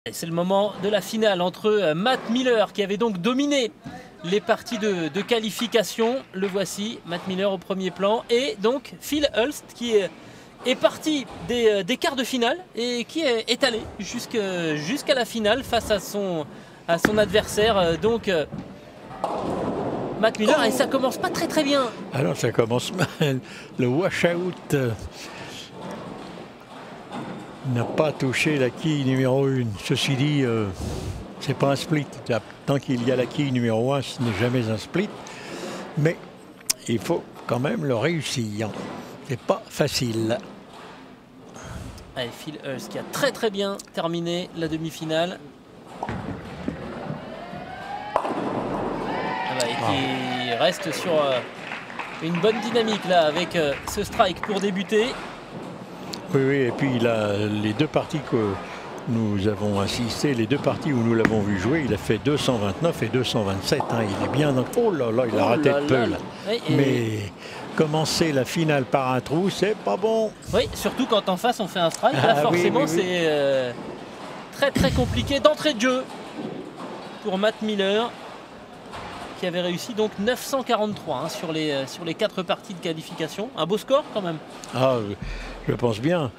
C'est le moment de la finale entre Matt Miller qui avait donc dominé les parties de qualification. Le voici, Matt Miller au premier plan. Et donc Phil Hulst qui est parti des quarts de finale et qui est allé jusqu'à la finale face à son adversaire. Donc Matt Miller, et ça commence pas très bien. Alors ça commence mal. Le washout n'a pas touché la quille numéro 1. Ceci dit, c'est pas un split. Tant qu'il y a la quille numéro 1, ce n'est jamais un split. Mais il faut quand même le réussir. C'est pas facile. Allez, Phil Hulst qui a très bien terminé la demi-finale. Et qui reste sur une bonne dynamique là avec ce strike pour débuter. Oui, et puis les deux parties que nous avons assisté, les deux parties où nous l'avons vu jouer, il a fait 229 et 227. Hein, il est bien dans... Oh là là, il a raté de peu là. Mais commencer la finale par un trou, c'est pas bon. Oui, surtout quand en face on fait un strike. Là, forcément, c'est très compliqué d'entrée de jeu pour Matt Miller, qui avait réussi donc 943 sur les 4 parties de qualification. Un beau score quand même. Ah, je pense bien.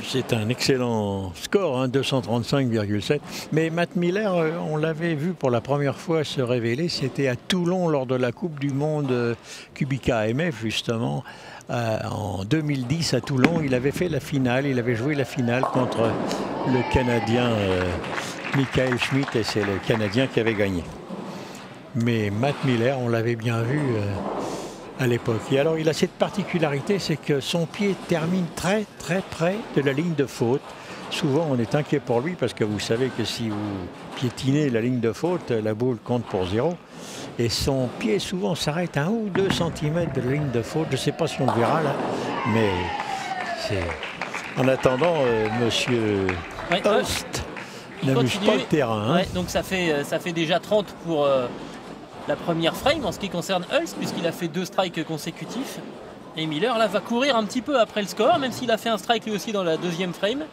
C'est un excellent score, hein, 235,7. Mais Matt Miller, on l'avait vu pour la première fois se révéler, c'était à Toulon lors de la Coupe du Monde Kubica AMF justement. En 2010 à Toulon, il avait fait la finale, il avait joué la finale contre le Canadien Michael Schmidt, et c'est le Canadien qui avait gagné. Mais Matt Miller, on l'avait bien vu à l'époque. Et alors, il a cette particularité, c'est que son pied termine très près de la ligne de faute. Souvent, on est inquiet pour lui parce que vous savez que si vous piétinez la ligne de faute, la boule compte pour 0. Et son pied, souvent, s'arrête à 1 ou 2 cm de la ligne de faute. Je ne sais pas si on le verra là, mais c'est... En attendant, monsieur Hulst n'amuse pas le terrain. Hein. Donc ça fait déjà 30 pour... la première frame en ce qui concerne Hulst, puisqu'il a fait 2 strikes consécutifs. Et Miller là va courir un petit peu après le score, même s'il a fait un strike lui aussi dans la deuxième frame.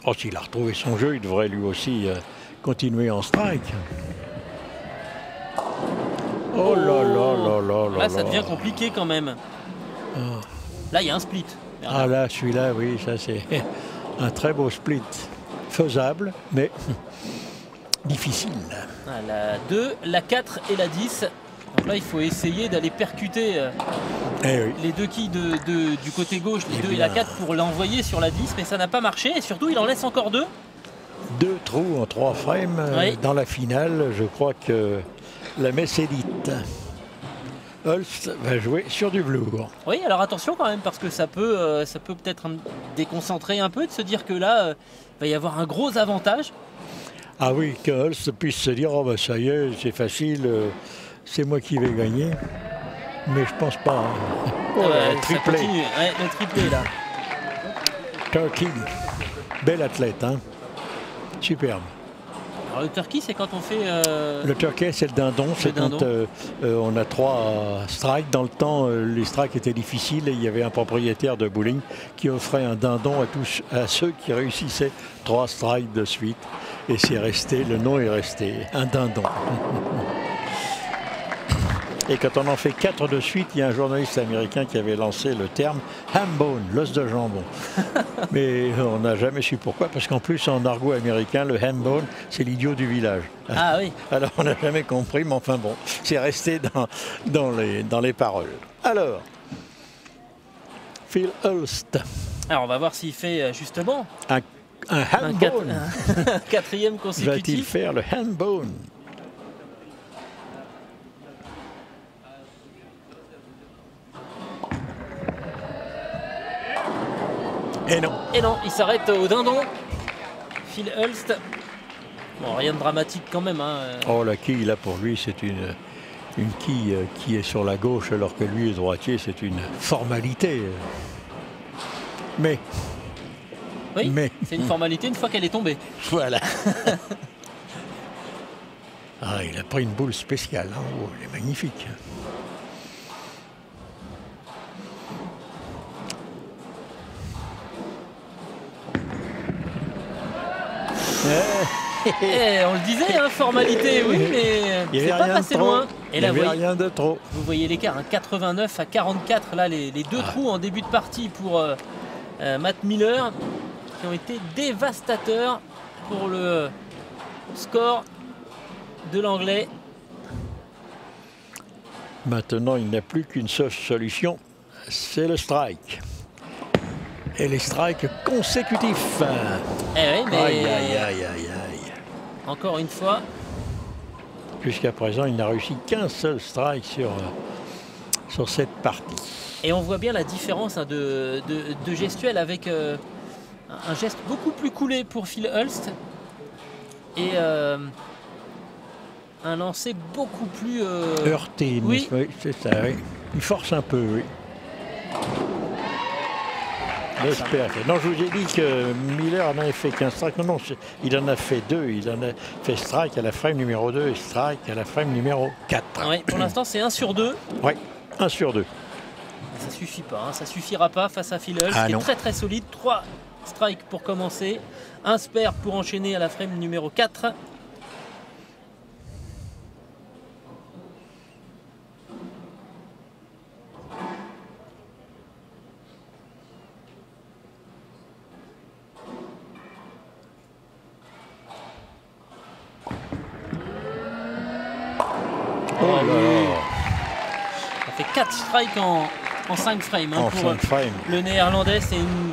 Oh, s'il a retrouvé son jeu, il devrait lui aussi continuer en strike. Oh là là. Là, ça devient compliqué quand même. Là, il y a un split. Ah là, celui-là, oui, ça c'est un très beau split. Faisable, mais... difficile. La 2, la 4 et la 10. Donc là, il faut essayer d'aller percuter les deux quilles du côté gauche, les 2 et la 4, pour l'envoyer sur la 10, mais ça n'a pas marché. Et surtout, il en laisse encore 2. 2 trous en 3 frames dans la finale. Je crois que la messe est dite. Hulst va jouer sur du velours. Oui, alors attention quand même, parce que ça peut peut-être déconcentrer un peu, de se dire que là, il va y avoir un gros avantage. Ah oui, que Hulst puisse se dire, oh ben ça y est, c'est facile, c'est moi qui vais gagner. Mais je pense pas. Hein. Oh, le triplé. Le triplé là. Turkey, bel athlète, hein. Superbe. Alors le turkey, c'est quand on fait... Le turkey, c'est le dindon. C'est quand on a 3 strikes. Dans le temps, les strikes étaient difficiles et il y avait un propriétaire de bowling qui offrait un dindon à ceux qui réussissaient 3 strikes de suite. Et c'est resté, le nom est resté, un dindon. Et quand on en fait 4 de suite, il y a un journaliste américain qui avait lancé le terme ham bone, l'os de jambon. Mais on n'a jamais su pourquoi, parce qu'en plus, en argot américain, le ham bone, c'est l'idiot du village. Ah oui. Alors on n'a jamais compris, mais enfin bon, c'est resté dans les paroles. Alors, Phil Hulst. Alors on va voir s'il fait justement un ham bone. Un 4e consécutif. Va-t-il faire le ham bone? Et non. Et non, il s'arrête au dindon. Phil Hulst. Bon, rien de dramatique quand même. Hein. Oh, la quille, là, pour lui, c'est une quille qui est sur la gauche, alors que lui est droitier. C'est une formalité. Mais... oui, c'est une formalité une fois qu'elle est tombée. Voilà. Ah, il a pris une boule spéciale. Hein. Oh, elle est magnifique. Et on le disait, hein, formalité, oui, mais c'est pas passé loin. Et là, il n'y avait rien de trop. Vous voyez l'écart, hein, 89 à 44, là, les deux trous en début de partie pour Matt Miller, qui ont été dévastateurs pour le score de l'Anglais. Maintenant, il n'y a plus qu'une seule solution, c'est le strike. Et les strikes consécutifs. Eh oui, mais aïe, aïe, aïe, aïe, aïe. Encore une fois. Jusqu'à présent, il n'a réussi qu'un seul strike sur cette partie. Et on voit bien la différence, hein, de gestuelle avec un geste beaucoup plus coulé pour Phil Hulst et un lancer beaucoup plus heurté. Oui, c'est ça. Oui. Il force un peu, oui. Non, je vous ai dit que Miller n'avait fait qu'un strike. Non, il en a fait deux. Il en a fait strike à la frame numéro 2 et strike à la frame numéro 4. Oui, pour l'instant, c'est 1 sur 2. Oui, 1 sur 2. Ça suffit pas, hein, ça suffira pas face à Phil Hulst, qui est très très solide. 3 strikes pour commencer, 1 spare pour enchaîner à la frame numéro 4. Oh là là. Ça fait 4 strikes en 5 frames, hein, en pour 5 frames. Le néerlandais. C'est une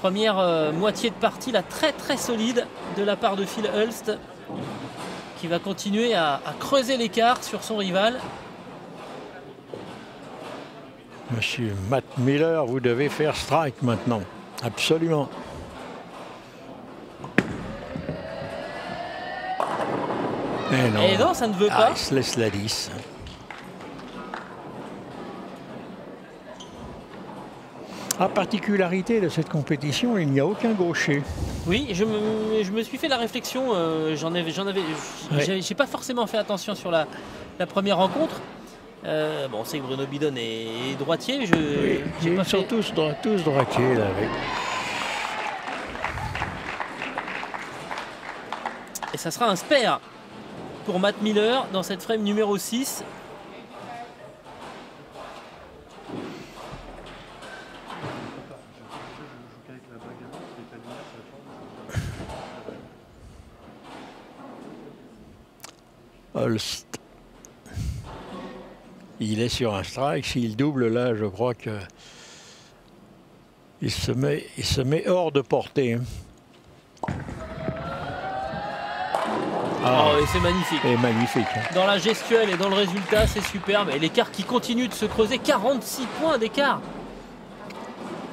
première moitié de partie là, très très solide de la part de Phil Hulst, qui va continuer à creuser l'écart sur son rival. Monsieur Matt Miller, vous devez faire strike maintenant. Absolument. Et non, ça ne veut pas. Il se laisse la 10. La particularité de cette compétition, il n'y a aucun gaucher. Oui, je me suis fait la réflexion. J'ai pas forcément fait attention sur la première rencontre. Bon, on sait que Bruno Bidon est droitier. Ils sont tous droitiers là. Avec. Et ça sera un spare pour Matt Miller dans cette frame numéro 6. Hulst. Il est sur un strike. S'il double là, je crois que il se met hors de portée. Oh, et c'est magnifique. Et magnifique. Dans la gestuelle et dans le résultat, c'est superbe. Et l'écart qui continue de se creuser, 46 points d'écart.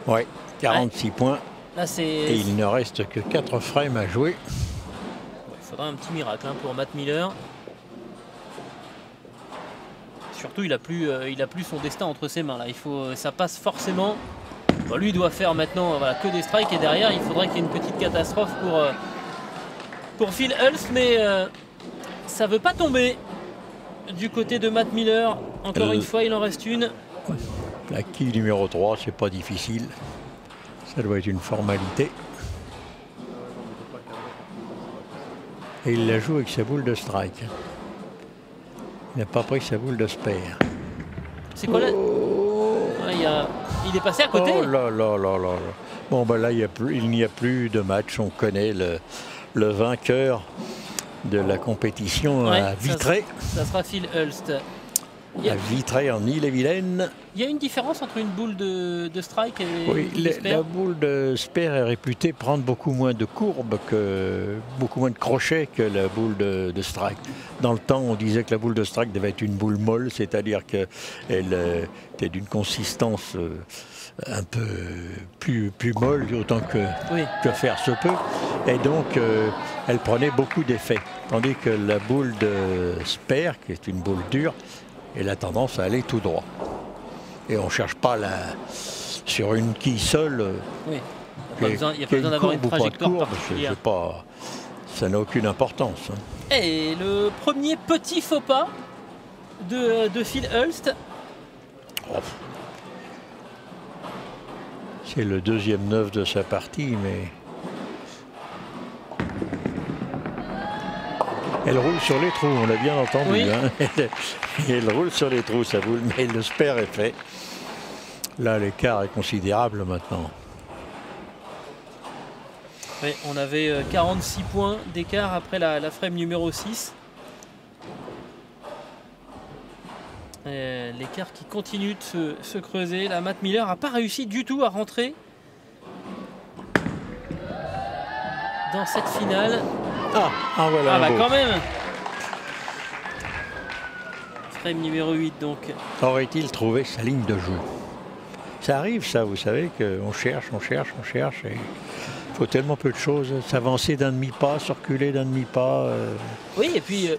Oui, 46 points. Là, et il ne reste que 4 frames à jouer. Il faudra un petit miracle, hein, pour Matt Miller. Surtout, il a plus son destin entre ses mains. Là. Ça passe forcément. Bon, lui doit faire maintenant que des strikes. Et derrière, il faudrait qu'il y ait une petite catastrophe pour Phil Hulst. Mais ça ne veut pas tomber du côté de Matt Miller. Encore une fois, il en reste une. La quille numéro 3, c'est pas difficile. Ça doit être une formalité. Et il la joue avec sa boule de strike. Il n'a pas pris sa boule de spare. C'est quoi là? Il est passé à côté. Oh là là là là. Bon, ben là, il n'y a plus de match. On connaît le vainqueur de la compétition à Vitré. Ça sera Phil Hulst. À Vitré en Île-et-Vilaine. Il y a une différence entre une boule de strike et de spare. La boule de spare est réputée prendre beaucoup moins de courbes, beaucoup moins de crochets que la boule de strike. Dans le temps, on disait que la boule de strike devait être une boule molle, c'est-à-dire qu'elle était d'une consistance un peu plus molle, autant que faire se peut. Et donc, elle prenait beaucoup d'effets. Tandis que la boule de spare, qui est une boule dure, elle a tendance à aller tout droit. Et on ne cherche pas sur une quille seule. Oui. Il n'y a pas besoin d'avoir une trajectoire particulière. Ça n'a aucune importance. Hein. Et le premier petit faux pas de Phil Hulst. Oh. C'est le deuxième 9 de sa partie, mais Elle roule sur les trous, on l'a bien entendu. Oui. Hein. Elle roule sur les trous, ça vous le met, le spare est fait. Là, l'écart est considérable maintenant. Oui, on avait 46 points d'écart après la frame numéro 6. L'écart qui continue de se creuser. La Matt Miller n'a pas réussi du tout à rentrer dans cette finale. Ah voilà. Ah bah beau. quand même. Frame numéro 8 donc. Aurait-il trouvé sa ligne de jeu? Ça arrive ça, vous savez qu'on cherche, on cherche, on cherche. Et il faut tellement peu de choses. S'avancer d'un demi-pas, se reculer d'un demi-pas. Oui, et puis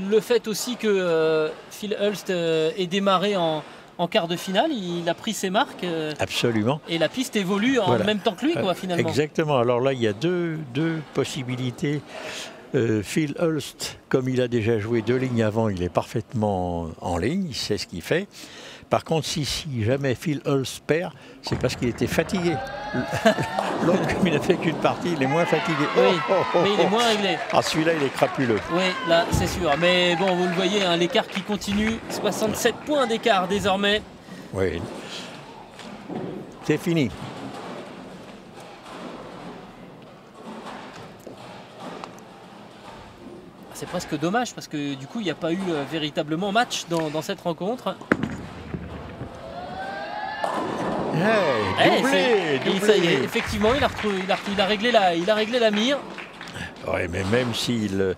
le fait aussi que Phil Hulst ait démarré en quart de finale, il a pris ses marques. Absolument. Et la piste évolue en Voilà. même temps que lui, quoi, finalement. Exactement. Alors là, il y a deux possibilités. Phil Hulst, comme il a déjà joué 2 lignes avant, il est parfaitement en ligne, il sait ce qu'il fait. Par contre, si jamais Phil Hulst perd, c'est parce qu'il était fatigué. L'autre, comme il n'a fait qu'une partie, il est moins fatigué. Oui, mais il est moins réglé. Ah, celui-là, il est crapuleux. Oui, là, c'est sûr. Mais bon, vous le voyez, hein, l'écart qui continue. 67 points d'écart désormais. Oui. C'est fini. C'est presque dommage parce que du coup, il n'y a pas eu véritablement match dans cette rencontre. Hey, doublé, Et ça y est, effectivement, il a réglé la mire. Ouais, mais même s'il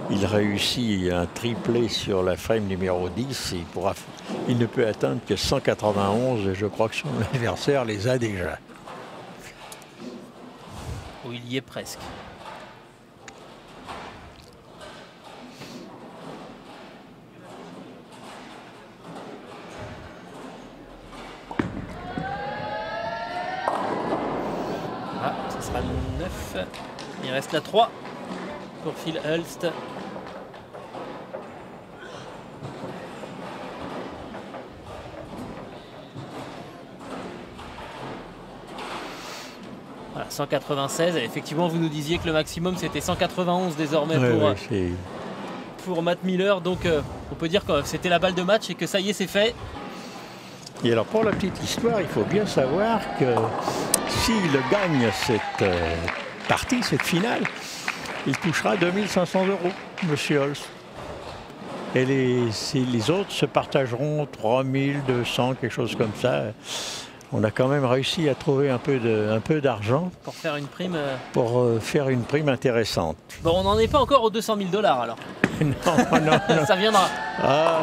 réussit un triplé sur la frame numéro 10, il ne peut atteindre que 191. Je crois que son adversaire les a déjà. Oh, il y est presque. Ah, ce sera le 9. Il reste la 3 pour Phil Hulst. Voilà, 196. Et effectivement, vous nous disiez que le maximum c'était 191 désormais pour Matt Miller. Donc on peut dire que c'était la balle de match et que ça y est, c'est fait. Et alors pour la petite histoire, il faut bien savoir que s'il gagne cette partie, cette finale, il touchera 2500 €, monsieur Hulst. Et les autres se partageront 3200, quelque chose comme ça. On a quand même réussi à trouver un peu d'argent Pour faire une prime. pour faire une prime intéressante. Bon, on n'en est pas encore aux 200 000 $ alors. Non. Ça viendra. Ah.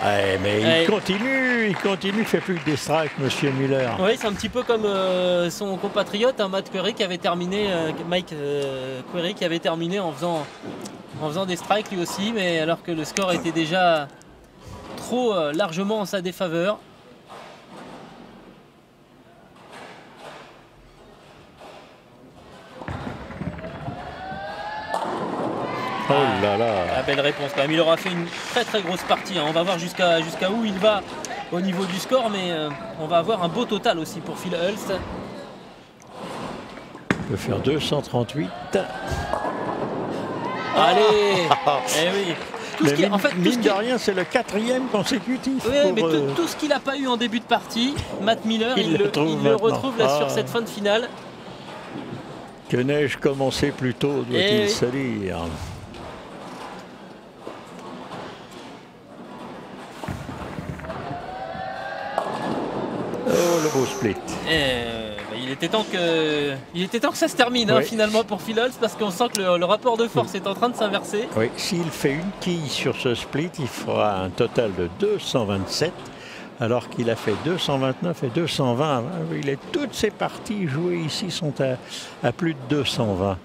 Ouais, mais il continue, fait plus que des strikes, monsieur Miller. Oui, c'est un petit peu comme son compatriote, hein, Mike Query, qui avait terminé en faisant des strikes lui aussi, mais alors que le score était déjà trop largement en sa défaveur. Oh là là. La belle réponse quand même. Il aura fait une très très grosse partie. Hein. On va voir jusqu'à où il va au niveau du score, mais on va avoir un beau total aussi pour Phil Hulst. Il peut faire 238. Allez. Eh oui. Mine de rien, c'est le 4e consécutif. Oui, mais tout ce qu'il n'a pas eu en début de partie, Matt Miller, il le retrouve là sur cette fin de finale. Que n'ai-je commencé plus tôt, doit-il se dire. Oh, le beau split. Il était temps que ça se termine, hein, finalement, pour Phil Hulst, parce qu'on sent que le rapport de force est en train de s'inverser. Oui, s'il fait une quille sur ce split, il fera un total de 227, alors qu'il a fait 229 et 220. Toutes ses parties jouées ici sont à plus de 220.